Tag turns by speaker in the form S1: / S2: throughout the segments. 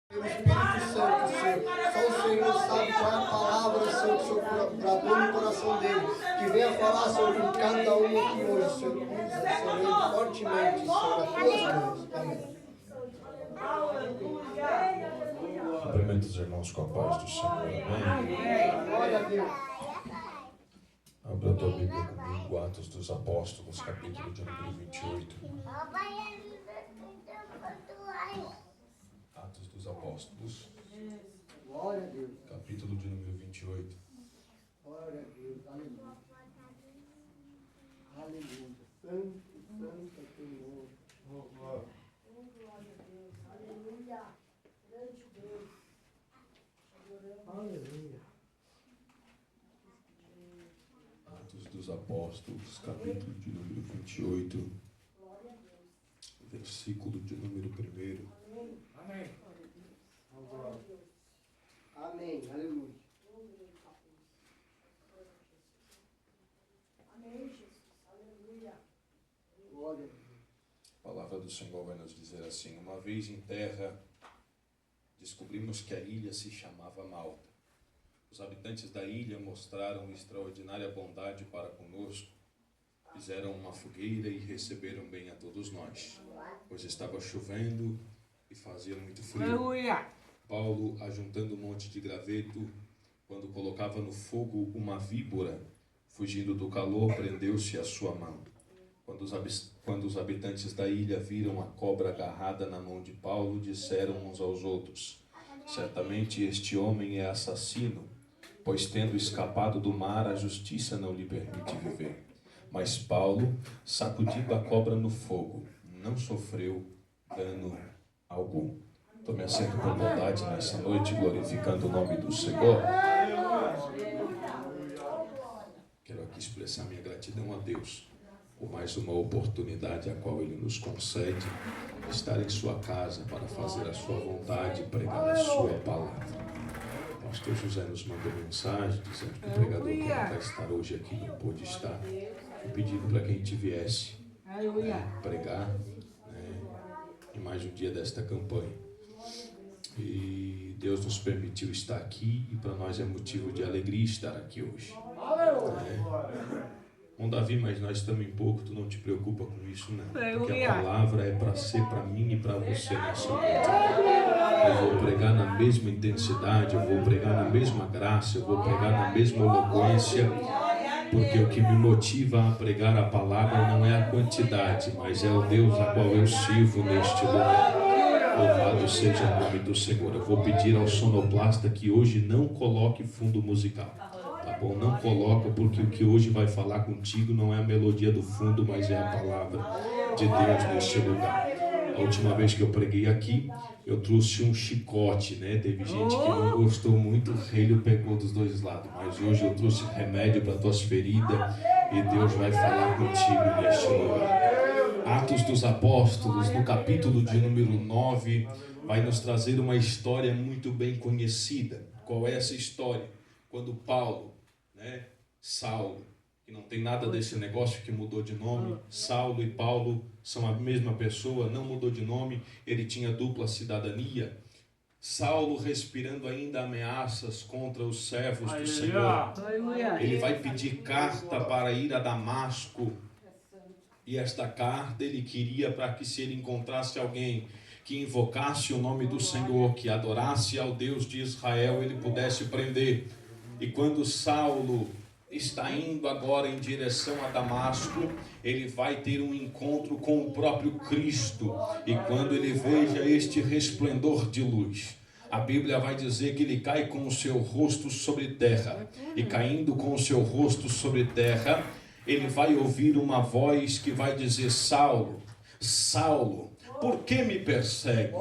S1: Pelo Espírito Santo, Senhor. Só o Senhor sabe qual é a palavra, Senhor, que o Senhor bradou no coração dele. Que venha falar, Senhor, com cada um aqui hoje, Senhor. Usa, Senhor, ele fortemente, Senhor, as tuas mãos. Amém.
S2: Cumprimento os irmãos com a paz do Senhor. Amém.
S1: Glória a Deus.
S2: Abra a tua Bíblia comigo, Atos dos Apóstolos, capítulo de número 28. Atos dos Apóstolos,
S1: Glória a Deus.
S2: capítulo de número 28.
S1: Glória a Deus. Aleluia. Aleluia. Santo, santo Senhor.
S3: Glória a Deus. Aleluia. Grande Deus.
S1: Aleluia.
S2: Atos dos Apóstolos, capítulo de número 28, versículo de número 1.
S1: Amém. Amém. Aleluia.
S3: Amém, Jesus. Aleluia.
S1: Glória a Deus.
S2: A palavra do Senhor vai nos dizer assim: uma vez em terra, descobrimos que a ilha se chamava Malta. Os habitantes da ilha mostraram extraordinária bondade para conosco. Fizeram uma fogueira e receberam bem a todos nós, pois estava chovendo e fazia muito frio.
S1: Aleluia.
S2: Paulo, ajuntando um monte de graveto, quando colocava no fogo uma víbora, fugindo do calor, prendeu-se à sua mão. Quando os habitantes da ilha viram a cobra agarrada na mão de Paulo, disseram uns aos outros: certamente este homem é assassino, pois tendo escapado do mar, a justiça não lhe permite viver. Mas Paulo, sacudindo a cobra no fogo, não sofreu dano algum. Tome assento com bondade nessa noite, glorificando o nome do Senhor. Quero aqui expressar minha gratidão a Deus por mais uma oportunidade a qual Ele nos concede, estar em sua casa para fazer a sua vontade e pregar a sua palavra. O pastor José nos mandou mensagem dizendo que o pregador que não vai estar hoje aqui não pôde estar, e pedindo para que a gente viesse pregar em mais um dia desta campanha. E Deus nos permitiu estar aqui, e para nós é motivo de alegria estar aqui hoje. Bom, Davi, mas nós estamos em pouco, tu não te preocupa com isso, não. Porque a palavra é para ser para mim e para você nessa noite. Eu vou pregar na mesma intensidade, eu vou pregar na mesma graça, eu vou pregar na mesma eloquência, porque o que me motiva a pregar a palavra não é a quantidade, mas é o Deus a qual eu sirvo neste lugar. Louvado seja o nome do Senhor. Eu vou pedir ao sonoplasta que hoje não coloque fundo musical. Tá bom? Não coloca, porque o que hoje vai falar contigo não é a melodia do fundo, mas é a palavra de Deus neste lugar. A última vez que eu preguei aqui, eu trouxe um chicote, né? Teve gente que não gostou muito, o relho pegou dos dois lados. Mas hoje eu trouxe remédio para tuas feridas e Deus vai falar contigo neste lugar. Atos dos Apóstolos, no capítulo de número 9, vai nos trazer uma história muito bem conhecida. Qual é essa história? Quando Paulo, Saulo, que não tem nada desse negócio que mudou de nome, Saulo e Paulo são a mesma pessoa, não mudou de nome, ele tinha dupla cidadania. Saulo respirando ainda ameaças contra os servos do Senhor. Ele vai pedir carta para ir a Damasco. E esta carta ele queria para que, se ele encontrasse alguém que invocasse o nome do Senhor, que adorasse ao Deus de Israel, ele pudesse prender. E quando Saulo está indo agora em direção a Damasco, ele vai ter um encontro com o próprio Cristo. E quando ele veja este resplendor de luz, a Bíblia vai dizer que ele cai com o seu rosto sobre terra. E caindo com o seu rosto sobre terra, ele vai ouvir uma voz que vai dizer: Saulo, Saulo, por que me persegues?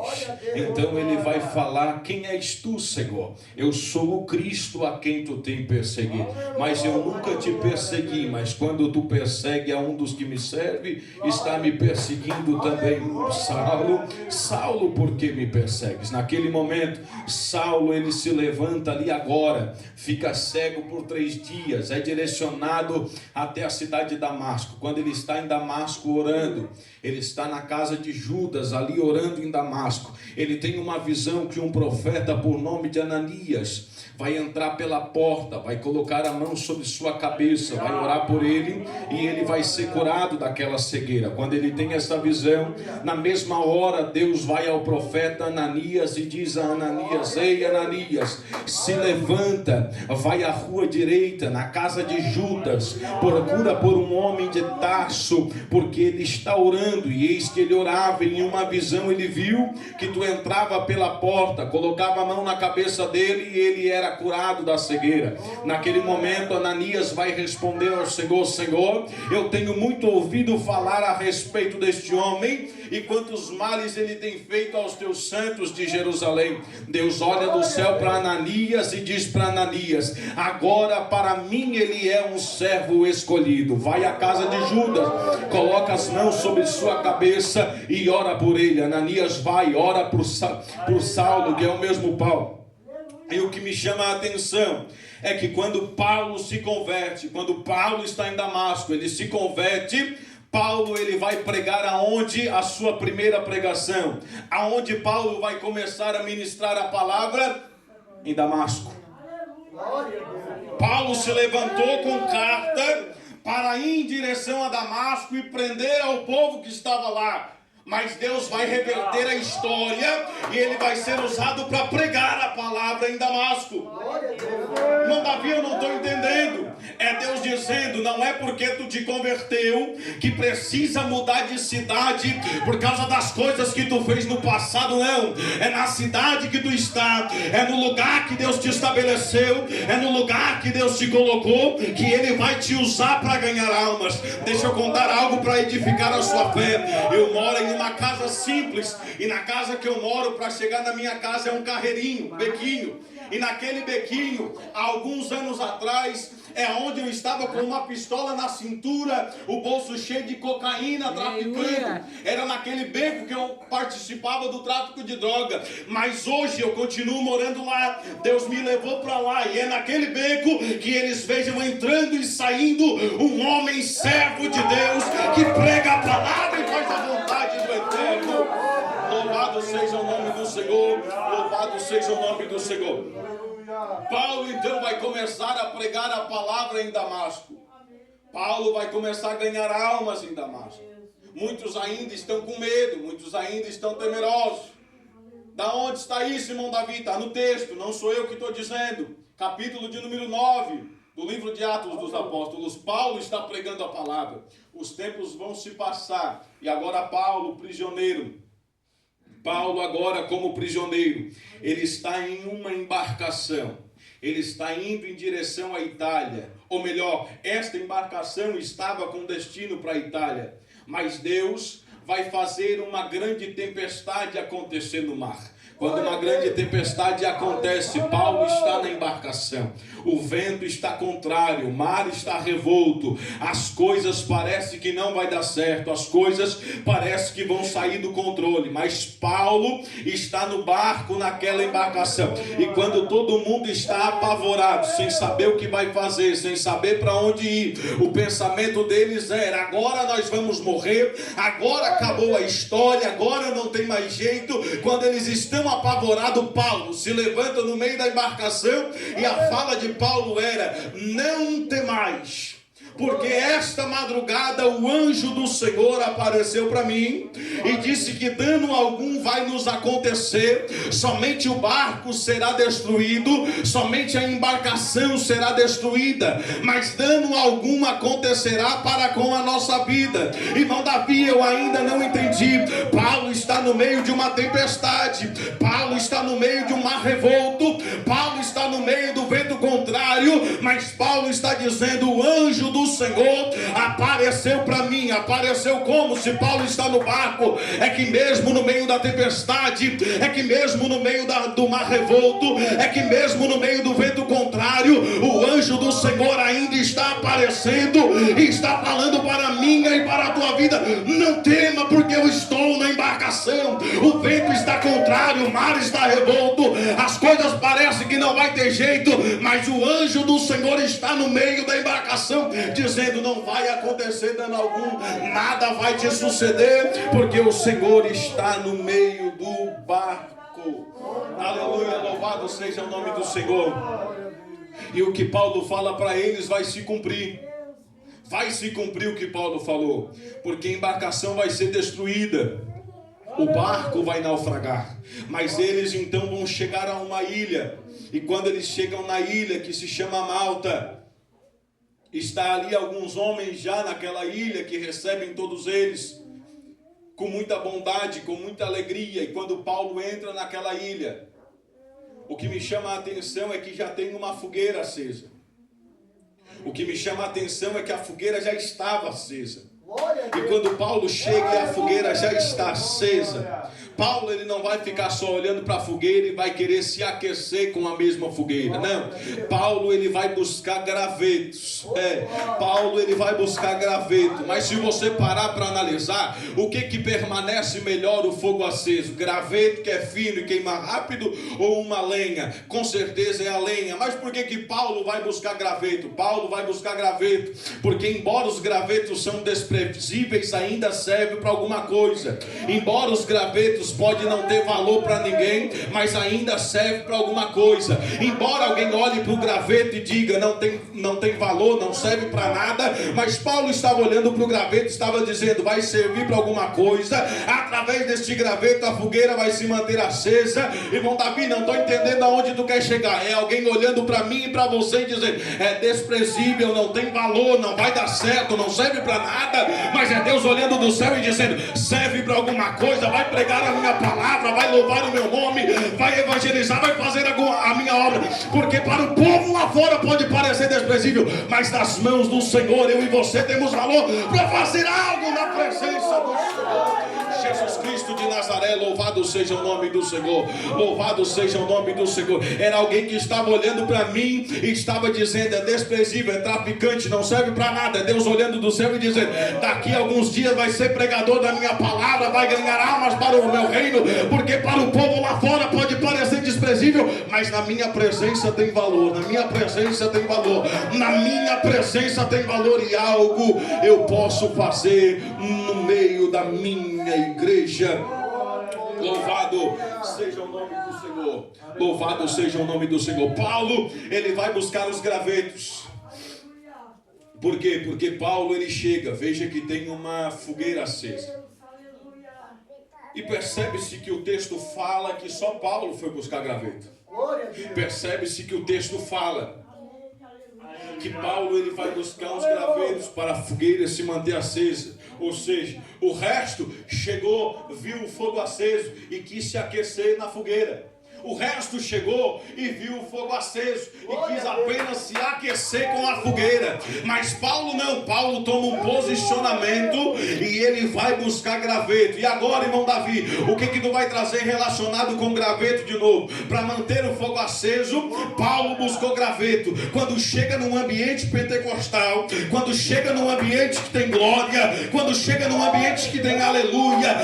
S2: Então ele vai falar: quem és tu, Senhor? Eu sou o Cristo a quem tu tem perseguido. Mas eu nunca te persegui, mas quando tu persegue a um dos que me serve, está me perseguindo também. Saulo, Saulo, por que me persegues? Naquele momento, Saulo, ele se levanta ali agora, fica cego por 3 dias, é direcionado até a cidade de Damasco. Quando ele está em Damasco orando, ele está na casa de Judas, Judas, ali orando em Damasco, ele tem uma visão que um profeta por nome de Ananias vai entrar pela porta, vai colocar a mão sobre sua cabeça, vai orar por ele e ele vai ser curado daquela cegueira. Quando ele tem essa visão, na mesma hora Deus vai ao profeta Ananias e diz a Ananias: ei Ananias, se levanta, vai à rua direita, na casa de Judas, procura por um homem de Tarso, porque ele está orando. E eis que ele orava, e em uma visão ele viu que tu entrava pela porta, colocava a mão na cabeça dele e ele era curado da cegueira. Naquele momento Ananias vai responder ao Senhor: Senhor, eu tenho muito ouvido falar a respeito deste homem e quantos males ele tem feito aos teus santos de Jerusalém. Deus olha do céu para Ananias e diz para Ananias: agora para mim ele é um servo escolhido. Vai à casa de Judas, coloca as mãos sobre sua cabeça e ora por ele. Ananias vai, ora por Saulo, que é o mesmo Paulo. E o que me chama a atenção é que quando Paulo se converte, quando Paulo está em Damasco, ele se converte. Paulo, ele vai pregar aonde? A sua primeira pregação. Aonde Paulo vai começar a ministrar a palavra? Em Damasco. Paulo se levantou com carta para ir em direção a Damasco e prender ao povo que estava lá. Mas Deus vai reverter a história e ele vai ser usado para pregar a palavra em Damasco. Irmão Davi, eu não estou entendendo. É Deus dizendo: não é porque tu te converteu que precisa mudar de cidade por causa das coisas que tu fez no passado, não. É na cidade que tu está, é no lugar que Deus te estabeleceu, é no lugar que Deus te colocou, que Ele vai te usar para ganhar almas. Deixa eu contar algo para edificar a sua fé. Eu moro em uma casa simples, e na casa que eu moro, para chegar na minha casa é um carreirinho, bequinho. E naquele bequinho, há alguns anos atrás, é onde eu estava com uma pistola na cintura, o bolso cheio de cocaína, traficando. Era naquele beco que eu participava do tráfico de droga. Mas hoje eu continuo morando lá. Deus me levou para lá, e é naquele beco que eles vejam entrando e saindo um homem servo de Deus, que prega a palavra e faz a vontade do Eterno. Louvado seja o nome do Senhor, louvado seja o nome do Senhor. Paulo então vai começar a pregar a palavra em Damasco. Paulo vai começar a ganhar almas em Damasco. Muitos ainda estão com medo, muitos ainda estão temerosos. Da onde está isso, irmão Davi? Está no texto, não sou eu que estou dizendo. Capítulo de número 9 do livro de Atos dos Apóstolos. Paulo está pregando a palavra. Os tempos vão se passar e agora Paulo, prisioneiro, Paulo agora como prisioneiro, ele está em uma embarcação, ele está indo em direção à Itália, ou melhor, esta embarcação estava com destino para a Itália, mas Deus vai fazer uma grande tempestade acontecer no mar. Quando uma grande tempestade acontece, Paulo está na embarcação, o vento está contrário, o mar está revolto, as coisas parecem que não vai dar certo, as coisas parecem que vão sair do controle, mas Paulo está no barco, naquela embarcação, e quando todo mundo está apavorado, sem saber o que vai fazer, sem saber para onde ir, o pensamento deles era: agora nós vamos morrer, agora acabou a história, agora não tem mais jeito. Quando eles estão apavorados, Paulo se levanta no meio da embarcação e a fala de Paulo era: não temais, porque esta madrugada o anjo do Senhor apareceu para mim e disse que dano algum vai nos acontecer, somente o barco será destruído, somente a embarcação será destruída, mas dano algum acontecerá para com a nossa vida. Irmão Davi, eu ainda não entendi. Paulo está no meio de uma tempestade, Paulo está no meio de um mar revolto, Paulo está no meio do vento contrário, mas Paulo está dizendo: o anjo do Senhor apareceu para mim. Apareceu como? Se Paulo está no barco, é que mesmo no meio da tempestade, é que mesmo no meio do mar revolto, é que mesmo no meio do vento contrário, o anjo anjo do Senhor ainda está aparecendo e está falando para a minha e para a tua vida: não tema, porque eu estou na embarcação. O vento está contrário, o mar está revolto, as coisas parecem que não vai ter jeito, mas o anjo do Senhor está no meio da embarcação, dizendo: não vai acontecer dano algum, nada vai te suceder, porque o Senhor está no meio do barco. Aleluia, louvado seja o nome do Senhor. E o que Paulo fala para eles vai se cumprir. Vai se cumprir o que Paulo falou, porque a embarcação vai ser destruída, o barco vai naufragar, mas eles então vão chegar a uma ilha. E quando eles chegam na ilha, que se chama Malta, está ali alguns homens já naquela ilha, que recebem todos eles com muita bondade, com muita alegria. E quando Paulo entra naquela ilha, o que me chama a atenção é que já tem uma fogueira acesa. O que me chama a atenção é que a fogueira já estava acesa. E quando Paulo chega e a fogueira já está acesa, Paulo, ele não vai ficar só olhando para a fogueira e vai querer se aquecer com a mesma fogueira. Não. Paulo, ele vai buscar gravetos. Paulo, ele vai buscar graveto. Mas se você parar para analisar, o que permanece melhor o fogo aceso? Graveto, que é fino e queima rápido, ou uma lenha? Com certeza é a lenha. Mas por que Paulo vai buscar graveto? Paulo vai buscar graveto porque, embora os gravetos são desprezíveis, ainda serve para alguma coisa. Embora os gravetos pode não ter valor para ninguém, mas ainda serve para alguma coisa. Embora alguém olhe para o graveto e diga: não tem valor, não serve para nada, mas Paulo estava olhando para o graveto e estava dizendo: vai servir para alguma coisa. Através deste graveto a fogueira vai se manter acesa. Irmão Davi, não estou entendendo aonde tu quer chegar. É alguém olhando para mim e para você e dizendo: é desprezível, não tem valor, não vai dar certo, não serve para nada. Mas é Deus olhando do céu e dizendo: serve para alguma coisa, vai pregar a minha palavra, vai louvar o meu nome, vai evangelizar, vai fazer a minha obra. Porque para o povo lá fora pode parecer desprezível, mas nas mãos do Senhor eu e você temos valor para fazer algo na presença do Senhor. Jesus Cristo de Nazaré, louvado seja o nome do Senhor, louvado seja o nome do Senhor. Era alguém que estava olhando para mim e estava dizendo: é desprezível, é traficante, não serve para nada. É Deus olhando do céu e dizendo: daqui a alguns dias vai ser pregador da minha palavra, vai ganhar almas para o meu reino. Porque para o povo lá fora pode parecer desprezível, mas na minha presença tem valor, na minha presença tem valor, na minha presença tem valor. E algo eu posso fazer no meio da minha igreja. Louvado seja o nome do Senhor, louvado seja o nome do Senhor. Paulo, ele vai buscar os gravetos. Por quê? Porque Paulo, ele chega, veja que tem uma fogueira acesa. E percebe-se que o texto fala que só Paulo foi buscar graveto. Percebe-se que o texto fala que Paulo, ele vai buscar os gravetos para a fogueira se manter acesa. Ou seja, o resto chegou, viu o fogo aceso e quis se aquecer na fogueira. O resto chegou e viu o fogo aceso e quis apenas se aquecer com a fogueira. Mas Paulo não. Paulo toma um posicionamento e ele vai buscar graveto. E agora, irmão Davi, o que tu vai trazer relacionado com graveto de novo? Para manter o fogo aceso, Paulo buscou graveto. Quando chega num ambiente pentecostal, quando chega num ambiente que tem glória, quando chega num ambiente que tem aleluia,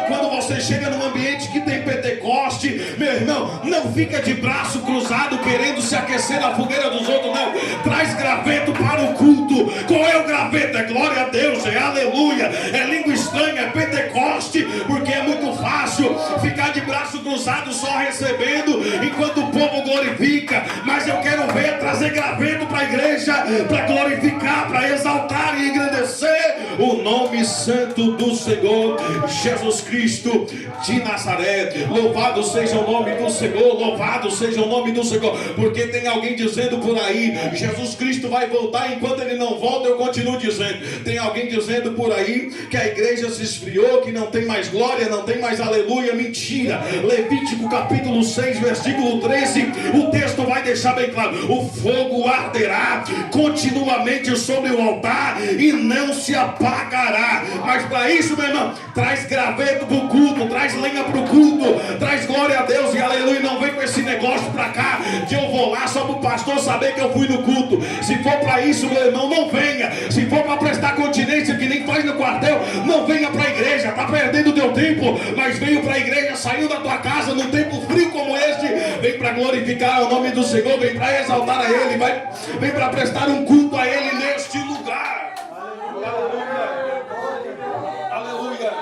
S2: quando você chega num ambiente que tem Pentecoste, meu irmão, não fica de braço cruzado querendo se aquecer na fogueira dos outros, não. Traz graveto para o culto. Qual é o graveto? É glória a Deus, é aleluia, é língua estranha, é Pentecoste, porque é muito fácil ficar de braço cruzado só recebendo enquanto o povo glorifica. Mas eu quero ver trazer graveto para a igreja, para glorificar, para exaltar e engrandecer o nome santo do Senhor Jesus Cristo de Nazaré. Louvado seja o nome do Senhor, louvado seja o nome do Senhor. Porque tem alguém dizendo por aí: Jesus Cristo vai voltar. Enquanto ele não volta, eu continuo dizendo. Tem alguém dizendo por aí que a igreja se esfriou, que não tem mais glória, não tem mais aleluia. Mentira. Levítico capítulo 6 versículo 13, o texto vai deixar bem claro: o fogo arderá continuamente sobre o altar e não se apagará. Mas para isso, meu irmão, traz graveto para o culto, traz lenha para o culto, traz glória a Deus e aleluia. Não vem com esse esse negócio pra cá, que eu vou lá só pro pastor saber que eu fui no culto. Se for pra isso, meu irmão, não venha. Se for pra prestar continência, que nem faz no quartel, não venha pra igreja, tá perdendo o teu tempo. Mas veio pra igreja, saiu da tua casa num tempo frio como este, vem pra glorificar o nome do Senhor, vem pra exaltar a Ele, vem pra prestar um culto a Ele neste lugar. Aleluia.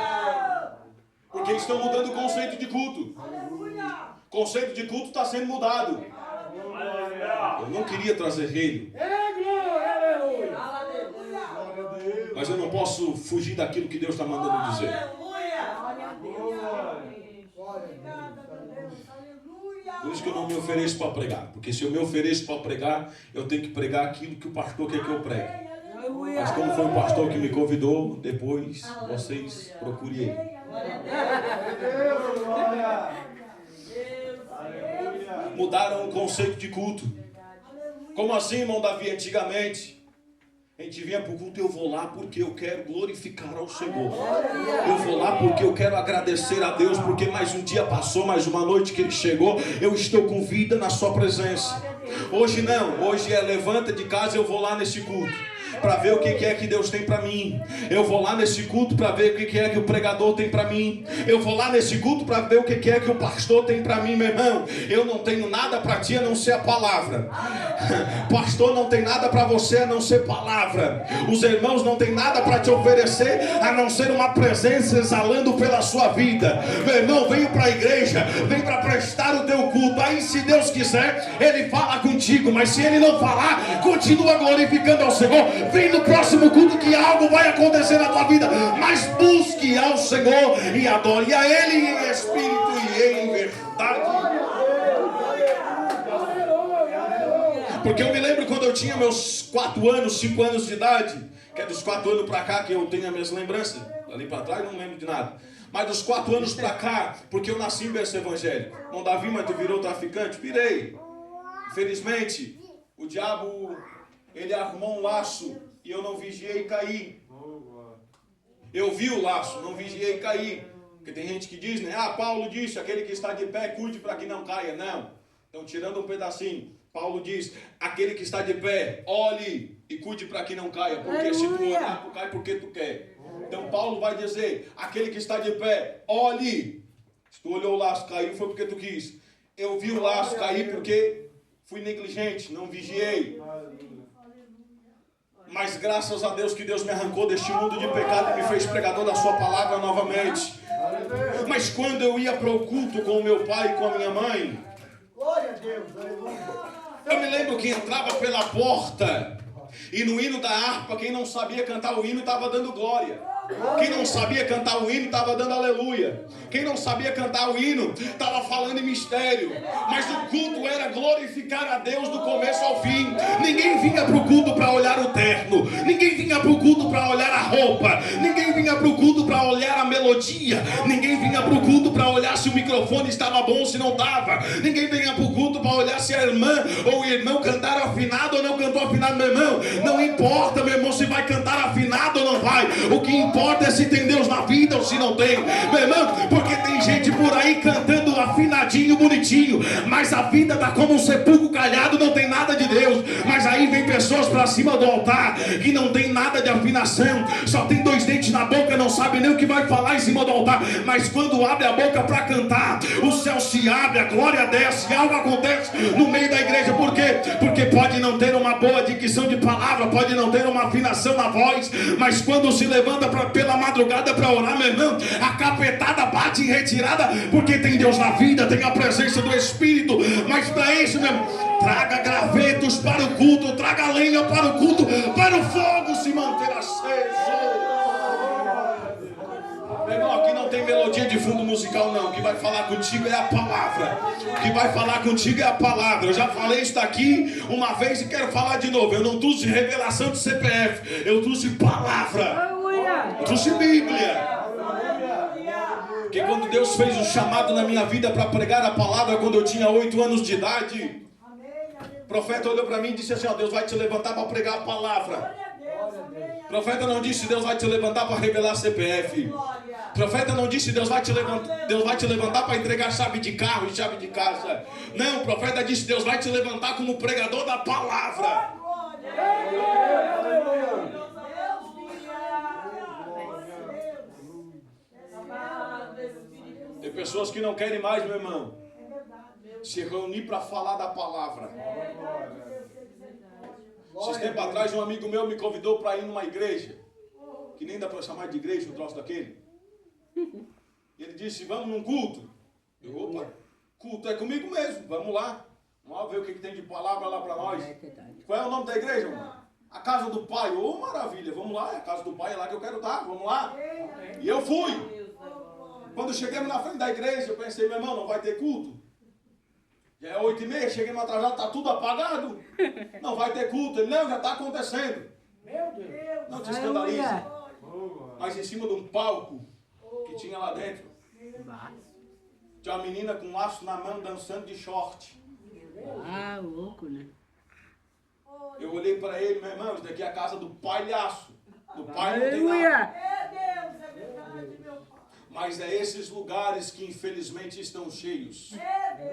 S2: Porque estão mudando o conceito de culto. O conceito de culto está sendo mudado. Eu não queria trazer reino, mas eu não posso fugir daquilo que Deus está mandando dizer. Por isso que eu não me ofereço para pregar. Porque se eu me ofereço para pregar, eu tenho que pregar aquilo que o pastor quer que eu pregue. Mas como foi o pastor que me convidou, depois vocês procurem ele. Mudaram o conceito de culto. Como assim, irmão Davi? Antigamente a gente vinha para o culto, eu vou lá porque eu quero glorificar ao Senhor. Eu vou lá porque eu quero agradecer a Deus, porque mais um dia passou, mais uma noite que Ele chegou, eu estou com vida na sua presença. Hoje não, hoje é levanta de casa, eu vou lá nesse culto para ver o que é que Deus tem para mim. Eu vou lá nesse culto para ver o que é que o pregador tem para mim. Eu vou lá nesse culto para ver o que é que o pastor tem para mim, meu irmão. Eu não tenho nada para ti a não ser a palavra. Pastor não tem nada para você a não ser palavra. Os irmãos não tem nada para te oferecer a não ser uma presença exalando pela sua vida. Meu irmão, venho para a igreja, vem para prestar o teu culto. Aí se Deus quiser, Ele fala contigo. Mas se Ele não falar, continua glorificando ao Senhor. Vem no próximo culto que algo vai acontecer na tua vida. Mas busque ao Senhor e adore a Ele em espírito e em verdade. Porque eu me lembro quando eu tinha meus 4 anos, 5 anos de idade. Que é dos 4 anos para cá que eu tenho as minhas lembranças. Ali para trás não lembro de nada. Mas dos 4 anos para cá, porque eu nasci em berço evangélico. Não, Davi, mas tu virou traficante? Virei. Infelizmente, o diabo... ele arrumou um laço e eu não vigiei e caí. Eu vi o laço, não vigiei e caí. Porque tem gente que diz, né? Ah, Paulo disse, aquele que está de pé, cuide para que não caia. Não. Então, tirando um pedacinho, Paulo diz, aquele que está de pé, olhe e cuide para que não caia. Porque se tu olhar, tu cai porque tu quer. Então, Paulo vai dizer, aquele que está de pé, olhe. Se tu olhou o laço, caiu, foi porque tu quis. Eu vi o laço cair porque fui negligente, não vigiei. Mas graças a Deus que Deus me arrancou deste mundo de pecado e me fez pregador da sua palavra novamente. Mas quando eu ia para o culto com o meu pai e com a minha mãe, eu me lembro que entrava pela porta e no hino da harpa, quem não sabia cantar o hino estava dando glória. Quem não sabia cantar o hino estava dando aleluia. Quem não sabia cantar o hino estava falando em mistério. Mas o culto era glorificar a Deus do começo ao fim. Ninguém vinha para o culto para olhar o terno. Ninguém vinha para o culto para olhar a roupa. Ninguém vinha para o culto para olhar a melodia. Ninguém vinha para o culto para olhar se o microfone estava bom ou se não estava. Ninguém vinha para o culto para olhar se a irmã ou o irmão cantaram afinado ou não cantou afinado. Meu irmão, não importa, meu irmão, se vai cantar afinado ou não vai. O que importa é se tem Deus na vida ou se não tem. Meu irmão, porque tem gente por aí cantando afinadinho, bonitinho, mas a vida está como um sepulcro calhado, não tem nada de Deus. Mas aí vem pessoas para cima do altar que não tem nada de afinação, só tem 2 dentes na boca, não sabe nem o que vai falar em cima do altar. Mas quando abre a boca para cantar, o céu se abre, a glória desce, algo acontece no meio da igreja. Por quê? Porque pode não ter uma boa dicção de palavra, pode não ter uma afinação na voz, mas quando se levanta pela madrugada para orar, meu irmão, a capetada bate em retirada, porque tem Deus na vida, tem a presença do Espírito. Mas para isso, meu irmão, traga gravetos para o culto, traga lenha para o culto, para o fogo se manter aceso. Meu irmão, aqui não tem melodia de fundo musical não. O que vai falar contigo é a palavra. O que vai falar contigo é a palavra. Eu já falei isso daqui uma vez e quero falar de novo. Eu não trouxe revelação de CPF, eu trouxe palavra. Eu trouxe Bíblia. Porque quando Deus fez o chamado na minha vida para pregar a palavra, quando eu tinha 8 anos de idade, o profeta olhou para mim e disse assim, ó, Deus vai te levantar para pregar a palavra. Profeta não disse Deus vai te levantar para revelar CPF. Profeta não disse Deus vai te levantar para entregar chave de carro e chave de casa. Não, o profeta disse Deus vai te levantar como pregador da palavra. Tem pessoas que não querem mais, meu irmão, se reunir para falar da palavra. Esses tempos atrás, um amigo meu me convidou para ir numa igreja, que nem dá para chamar de igreja, o troço daquele. E ele disse, vamos num culto. Eu, opa, culto é comigo mesmo, vamos lá. Vamos ver o que tem de palavra lá para nós. Qual é o nome da igreja, irmão? A casa do Pai. Ô, maravilha, vamos lá, é a casa do Pai, é lá que eu quero estar, vamos lá. E eu fui. Quando chegamos na frente da igreja, eu pensei, meu irmão, não vai ter culto? Já é 8h30, cheguemos atrasados, está tudo apagado. Não vai ter culto. Ele, não, já está acontecendo.
S3: Meu Deus.
S2: Não te escandalize. Mas em cima de um palco que tinha lá dentro, tinha uma menina com um laço na mão dançando de short.
S4: Ah, louco, né?
S2: Eu olhei para ele, meu irmão, isso daqui é a casa do palhaço. Do pai não tem
S4: Aleluia!
S2: nada.
S3: É Deus, é verdade, meu Pai.
S2: Mas é esses lugares que infelizmente estão cheios.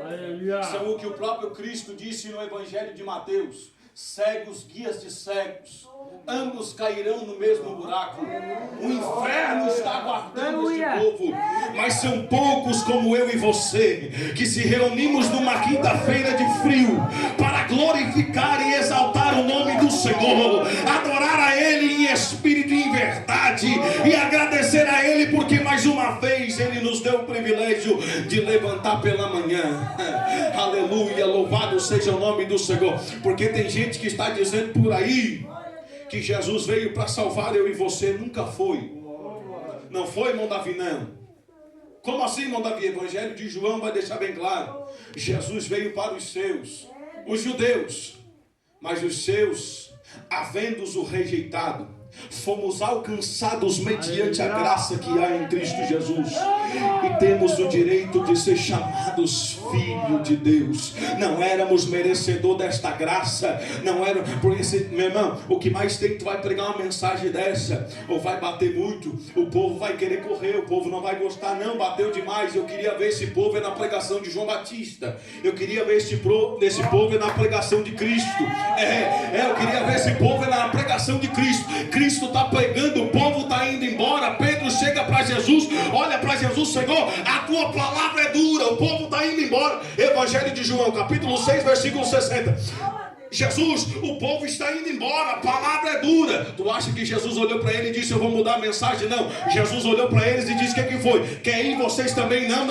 S4: Aleluia!
S2: São o que o próprio Cristo disse no Evangelho de Mateus. Cegos, guias de cegos, ambos cairão no mesmo buraco. O inferno está aguardando este povo. Mas são poucos como eu e você, que se reunimos numa quinta-feira de frio, para glorificar e exaltar o nome do Senhor, adorar a Ele em espírito e em verdade, e agradecer a Ele, porque mais uma vez Ele nos deu o privilégio de levantar pela manhã. Aleluia, louvado seja o nome do Senhor. Porque tem gente que está dizendo por aí que Jesus veio para salvar eu e você. Nunca foi. Não foi, irmão Davi, não. Como assim, irmão Davi? Evangelho de João vai deixar bem claro. Jesus veio para os seus, os judeus. Mas os seus, havendo-os o rejeitado, fomos alcançados mediante a graça que há em Cristo Jesus. E temos o direito de ser chamados filhos de Deus. Não éramos merecedor desta graça. Não era. Por esse, meu irmão, o que mais tem, tu vai pregar uma mensagem dessa, ou vai bater muito, o povo vai querer correr, o povo não vai gostar. Não, bateu demais. Eu queria ver esse povo na pregação de João Batista. Eu queria ver esse povo na pregação de Cristo. Eu queria ver esse povo na pregação de Cristo. Cristo está pregando, o povo está indo embora. Pedro chega para Jesus, olha para Jesus, Senhor, a tua palavra é dura, o povo está indo embora. Evangelho de João, capítulo 6, versículo 60. Jesus, o povo está indo embora, a palavra é dura. Tu acha que Jesus olhou para ele e disse, eu vou mudar a mensagem? Não. Jesus olhou para eles e disse, o que foi? Quer ir vocês também? Não.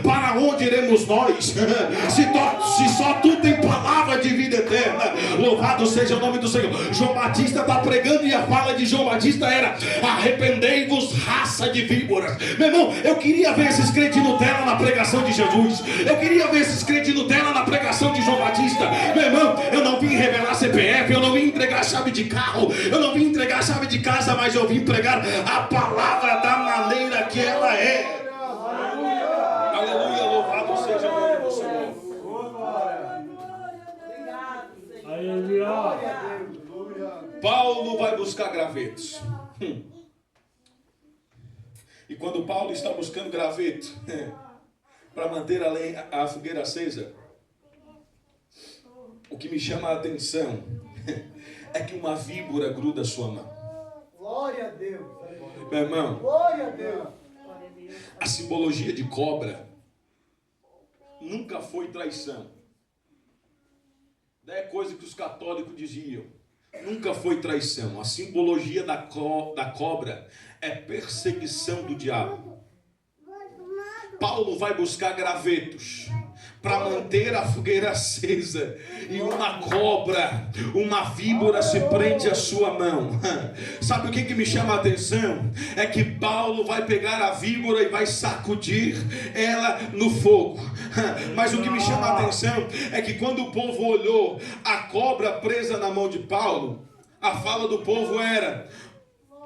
S2: Para onde iremos nós? Se só tu tem palavra de vida eterna. Louvado seja o nome do Senhor. João Batista está pregando e a fala de João Batista era, arrependei-vos, raça de víboras. Meu irmão, eu queria ver esses crentes Nutella na pregação de Jesus. Eu queria ver esses crentes Nutella na pregação de João Batista. Meu irmão, eu não vim revelar CPF, eu não vim entregar chave de carro, eu não vim entregar chave de casa, mas eu vim pregar a palavra da maneira que ela é. Aleluia, louvado seja o nome do Senhor. Paulo vai buscar gravetos. E quando Paulo está buscando graveto para manter a fogueira acesa, o que me chama a atenção é que uma víbora gruda a sua mão.
S1: Glória a Deus.
S2: Meu irmão,
S1: Glória a Deus.
S2: a simbologia de cobra nunca foi traição. É coisa que os católicos diziam. Nunca foi traição. A simbologia da cobra é perseguição do diabo. Paulo vai buscar gravetos para manter a fogueira acesa, e uma cobra, uma víbora se prende à sua mão. Sabe o que me chama a atenção? É que Paulo vai pegar a víbora e vai sacudir ela no fogo. Mas o que me chama a atenção é que quando o povo olhou a cobra presa na mão de Paulo, a fala do povo era,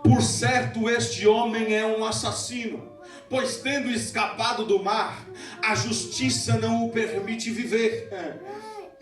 S2: por certo este homem é um assassino, pois tendo escapado do mar, a justiça não o permite viver.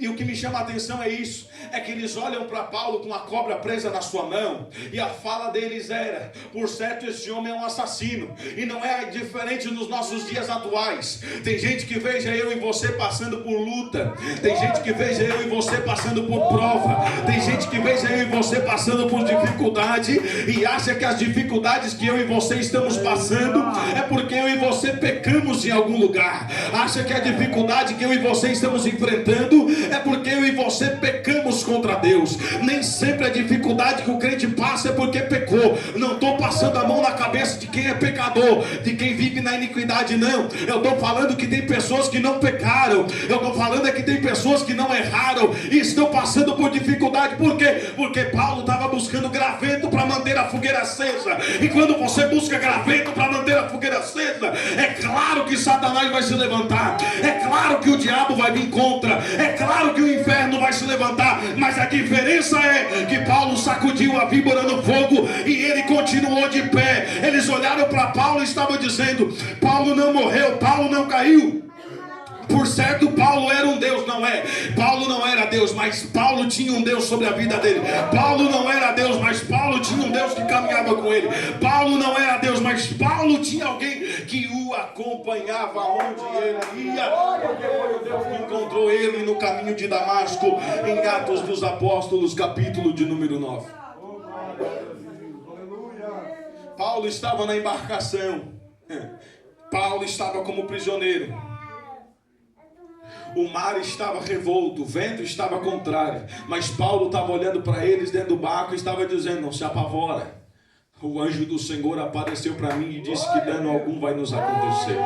S2: E o que me chama a atenção é isso, é que eles olham para Paulo com a cobra presa na sua mão, e a fala deles era: por certo esse homem é um assassino. E não é diferente nos nossos dias atuais. Tem gente que veja eu e você passando por luta, tem gente que veja eu e você passando por prova, tem gente que veja eu e você passando por dificuldade, e acha que as dificuldades que eu e você estamos passando é porque eu e você pecamos em algum lugar, acha que a dificuldade que eu e você estamos enfrentando é porque eu e você pecamos contra Deus. Nem sempre a dificuldade que o crente passa é porque pecou. Não estou passando a mão na cabeça de quem é pecador, de quem vive na iniquidade, não. Eu estou falando que tem pessoas que não pecaram. Eu estou falando é que tem pessoas que não erraram e estão passando por dificuldade. Por quê? Porque Paulo estava buscando graveto para manter a fogueira acesa. E quando você busca graveto para manter a fogueira acesa, é claro que Satanás vai se levantar, é claro que o diabo vai vir contra, é claro que o inferno vai se levantar, mas a diferença é que Paulo sacudiu a víbora no fogo e ele continuou de pé. Eles olharam para Paulo e estavam dizendo: Paulo não morreu, Paulo não caiu. Por certo, Paulo era um Deus, não é? Paulo não era Deus, mas Paulo tinha um Deus sobre a vida dele. Paulo não era Deus, mas Paulo tinha um Deus que caminhava com ele. Paulo não era Deus, mas Paulo tinha alguém que o acompanhava onde ele ia, porque foi o Deus que encontrou ele no caminho de Damasco, em Atos dos Apóstolos, capítulo de número 9. Paulo estava na embarcação. Paulo estava como prisioneiro. O mar estava revolto, o vento estava contrário, mas Paulo estava olhando para eles dentro do barco e estava dizendo: não se apavora. O anjo do Senhor apareceu para mim e disse que dano algum vai nos acontecer.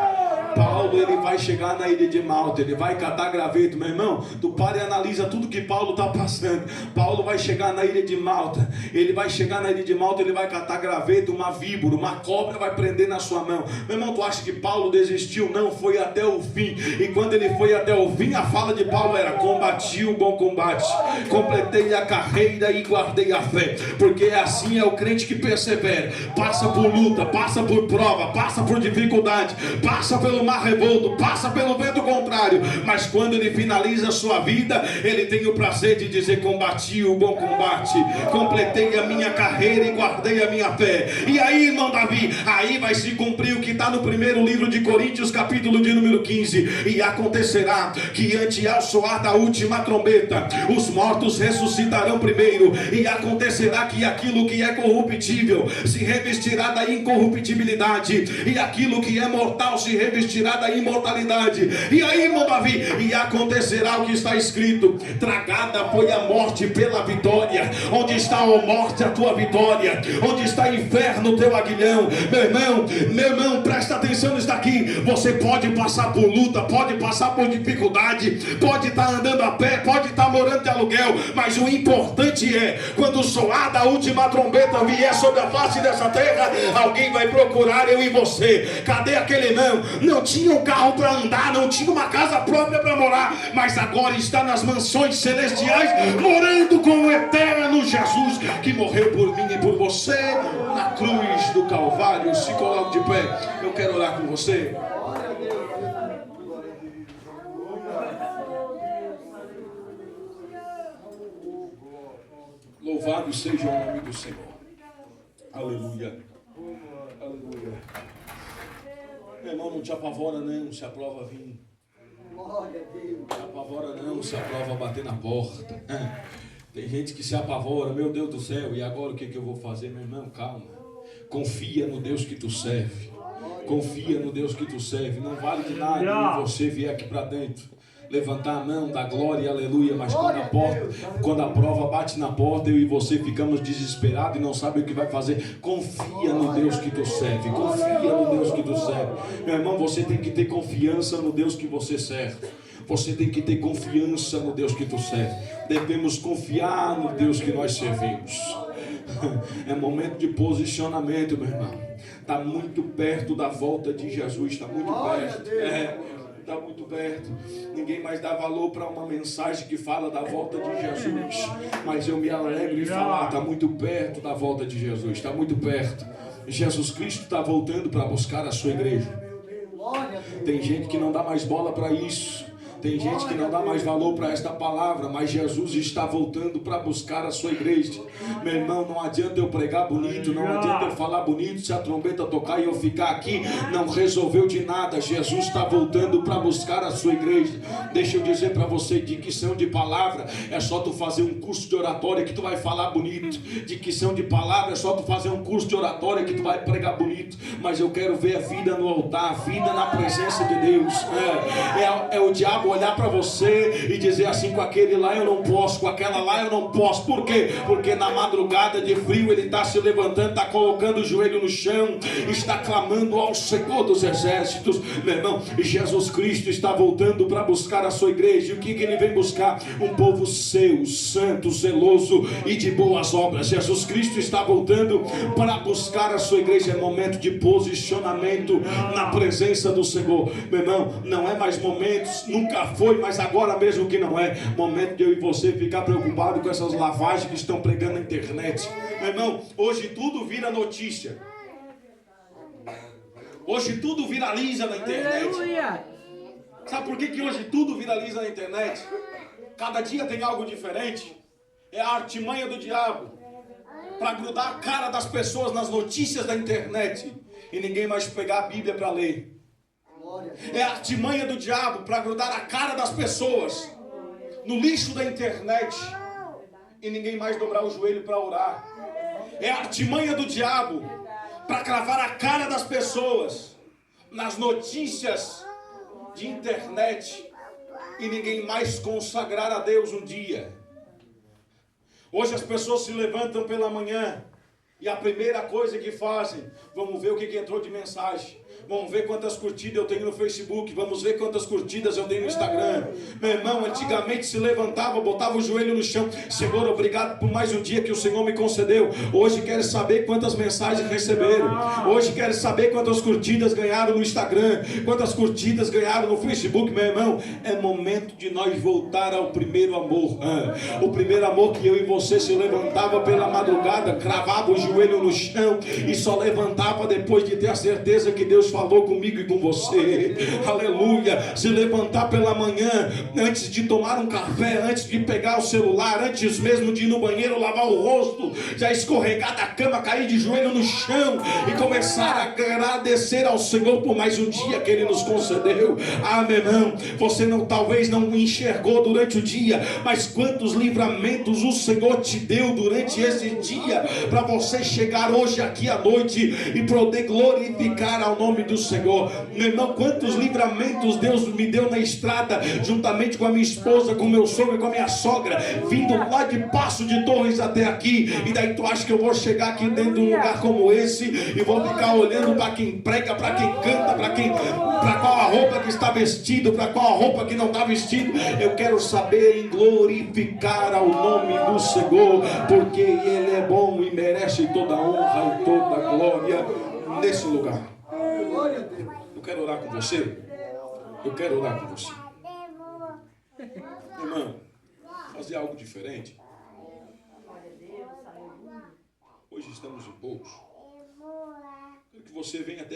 S2: Paulo, ele vai chegar na ilha de Malta, ele vai catar graveto. Meu irmão, tu para e analisa tudo que Paulo está passando. Paulo vai chegar na ilha de Malta, ele vai chegar na ilha de Malta, ele vai catar graveto, uma víbora, uma cobra vai prender na sua mão. Meu irmão, tu acha que Paulo desistiu? Não, foi até o fim. E quando ele foi até o fim, a fala de Paulo era: combati o bom combate, completei a carreira e guardei a fé. Porque assim é o crente que persevera, passa por luta, passa por prova, passa por dificuldade, passa pelo mar revolto, passa pelo vento contrário, mas quando ele finaliza a sua vida, ele tem o prazer de dizer: combati o bom combate, completei a minha carreira e guardei a minha fé. E aí, irmão Davi, aí vai se cumprir o que está no primeiro livro de Coríntios, capítulo de número 15. E acontecerá que ante ao soar da última trombeta, os mortos ressuscitarão primeiro, e acontecerá que aquilo que é corruptível se revestirá da incorruptibilidade, e aquilo que é mortal se revestirá da imortalidade. E aí, irmão Davi, e acontecerá o que está escrito: tragada foi a morte pela vitória. Onde está, ó morte, a tua vitória? Onde está, inferno, o teu aguilhão? Meu irmão, presta atenção nisso daqui. Você pode passar por luta, pode passar por dificuldade, pode estar andando a pé, pode estar morando de aluguel, mas o importante é, quando soar da última trombeta vier sobre a face dessa terra, alguém vai procurar eu e você. Cadê aquele irmão? Não tinha um carro para andar, não tinha uma casa própria para morar, mas agora está nas mansões celestiais, morando com o eterno Jesus, que morreu por mim e por você na cruz do Calvário. Se coloque de pé, eu quero orar com você. Louvado seja o nome do Senhor. Aleluia. Aleluia. Meu irmão, não te apavora não se a prova vir. Não te apavora não se a prova bater na porta. Tem gente que se apavora: meu Deus do céu, e agora o que eu vou fazer? Meu irmão, calma. Confia no Deus que tu serve. Confia no Deus que tu serve. Não vale de nada você vier aqui para dentro, levantar a mão, dar glória, aleluia, mas quando a prova bate na porta, eu e você ficamos desesperados e não sabem o que vai fazer. Confia no Deus que tu serve. Confia no Deus que tu serve. Meu irmão, você tem que ter confiança no Deus que você serve. Você tem que ter confiança no Deus que tu serve. Devemos confiar no Deus que nós servimos. É momento de posicionamento, meu irmão. Está muito perto da volta de Jesus. Está muito perto. Está muito perto. Ninguém mais dá valor para uma mensagem que fala da volta de Jesus, mas eu me alegro em falar: está muito perto da volta de Jesus. Está muito perto. Jesus Cristo está voltando para buscar a sua igreja. Tem gente que não dá mais bola para isso. Tem gente que não dá mais valor para esta palavra, mas Jesus está voltando para buscar a sua igreja. Meu irmão, não adianta eu pregar bonito, não adianta eu falar bonito, se a trombeta tocar e eu ficar aqui, não resolveu de nada. Jesus está voltando para buscar a sua igreja. Deixa eu dizer para você, dicção de palavra é só tu fazer um curso de oratória que tu vai falar bonito. Dicção de palavra é só tu fazer um curso de oratória que tu vai pregar bonito. Mas eu quero ver a vida no altar, a vida na presença de Deus. É o diabo olhar para você e dizer assim: com aquele lá eu não posso, com aquela lá eu não posso. Por quê? Porque na madrugada de frio ele está se levantando, está colocando o joelho no chão, está clamando ao Senhor dos exércitos. Meu irmão, Jesus Cristo está voltando para buscar a sua igreja. E o que ele vem buscar? Um povo seu, santo, zeloso e de boas obras. Jesus Cristo está voltando para buscar a sua igreja. É momento de posicionamento na presença do Senhor. Meu irmão, não é mais momentos, nunca foi, mas agora mesmo que não é momento de eu e você ficar preocupado com essas lavagens que estão pregando na internet. Meu irmão, hoje tudo vira notícia. Hoje tudo viraliza na internet. Sabe por que hoje tudo viraliza na internet? Cada dia tem algo diferente. É a artimanha do diabo para grudar a cara das pessoas nas notícias da internet e ninguém mais pegar a Bíblia para ler. É a artimanha do diabo para grudar a cara das pessoas no lixo da internet e ninguém mais dobrar o joelho para orar. É a artimanha do diabo para cravar a cara das pessoas nas notícias de internet e ninguém mais consagrar a Deus um dia. Hoje as pessoas se levantam pela manhã e a primeira coisa que fazem: vamos ver o que entrou de mensagem, vamos ver quantas curtidas eu tenho no Facebook, vamos ver quantas curtidas eu tenho no Instagram. Meu irmão, antigamente se levantava, botava o joelho no chão: Senhor, obrigado por mais um dia que o Senhor me concedeu. Hoje quero saber quantas mensagens receberam, hoje quero saber quantas curtidas ganharam no Instagram, quantas curtidas ganharam no Facebook. Meu irmão, é momento de nós voltar ao primeiro amor. O primeiro amor que eu e você se levantava pela madrugada, cravava o joelho no chão e só levantava depois de ter a certeza que Deus falou comigo e com você. Aleluia. Se levantar pela manhã, antes de tomar um café, antes de pegar o celular, antes mesmo de ir no banheiro lavar o rosto, já escorregar da cama, cair de joelho no chão e começar a agradecer ao Senhor por mais um dia que Ele nos concedeu. Meu irmão, você talvez não enxergou durante o dia, mas quantos livramentos o Senhor te deu durante esse dia para você chegar hoje aqui à noite e poder glorificar ao nome do Senhor. Meu irmão, quantos livramentos Deus me deu na estrada, juntamente com a minha esposa, com o meu sogro e com a minha sogra, vindo lá de Passo de Torres até aqui. E daí tu acha que eu vou chegar aqui dentro de um lugar como esse e vou ficar olhando para quem prega, para quem canta, para qual a roupa que está vestido, para qual a roupa que não está vestido? Eu quero saber em glorificar ao nome do Senhor, porque Ele é bom e merece toda a honra e toda a glória nesse lugar. Eu quero orar com você. Eu quero orar com você. Irmão, fazer algo diferente. Hoje estamos em poucos. Quero que você venha até